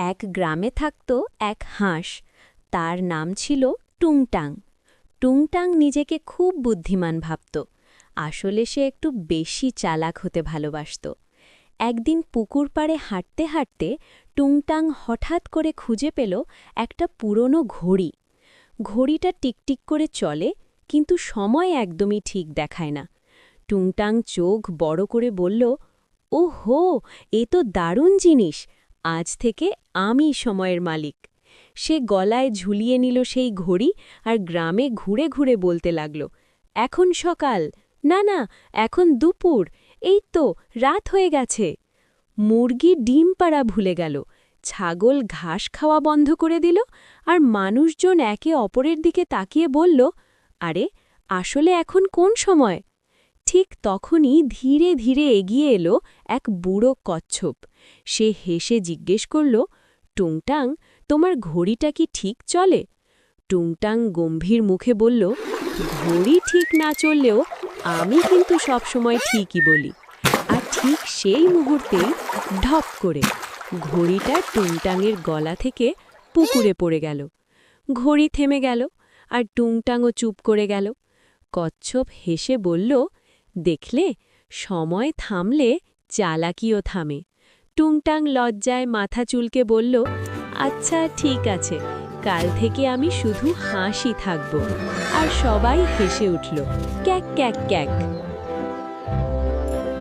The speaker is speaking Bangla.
এক গ্রামে থাকত এক হাঁস। তার নাম ছিল টুংটাং। টুংটাং নিজেকে খুব বুদ্ধিমান ভাবত। আসলে সে একটু বেশি চালাক হতে ভালোবাসত। একদিন পুকুর পাড়ে হাঁটতে হাঁটতে টুংটাং হঠাৎ করে খুঁজে পেল একটা পুরনো ঘড়ি। ঘড়িটা টিকটিক করে চলে, কিন্তু সময় একদমই ঠিক দেখায় না। টুংটাং চোখ বড় করে বলল, ও হো, এ তো দারুণ জিনিস! আজ থেকে আমি সময়ের মালিক। সে গলায় ঝুলিয়ে নিল সেই ঘড়ি আর গ্রামে ঘুরে ঘুরে বলতে লাগল, এখন সকাল, না না, এখন দুপুর, এই তো রাত হয়ে গেছে। মুরগি ডিম পাড়া ভুলে গেল, ছাগল ঘাস খাওয়া বন্ধ করে দিল, আর মানুষজন একে অপরের দিকে তাকিয়ে বলল, আরে আসলে এখন কোন সময়? ঠিক তখনই ধীরে ধীরে এগিয়ে এলো এক বুড়ো কচ্ছপ। সে হেসে জিজ্ঞেস করল, টুংটাং, তোমার ঘড়িটা কি ঠিক চলে? টুংটাং গম্ভীর মুখে বলল, ঘড়ি ঠিক না চললেও আমি কিন্তু সবসময় ঠিকই বলি। আর ঠিক সেই মুহূর্তেই ঢপ করে ঘড়িটা টুংটাংয়ের গলা থেকে পুকুরে পড়ে গেল। ঘড়ি থেমে গেল, আর টুংটাংও চুপ করে গেল। কচ্ছপ হেসে বলল, দেখলে, সময় থামলে চালাকিও থামে। টুংটাং লজ্জায় মাথা চুলকে বলল, আচ্ছা ঠিক আছে, কাল থেকে আমি শুধু হাসি থাকব। আর সবাই হেসে উঠল, ক্যাক ক্যাক ক্যাক।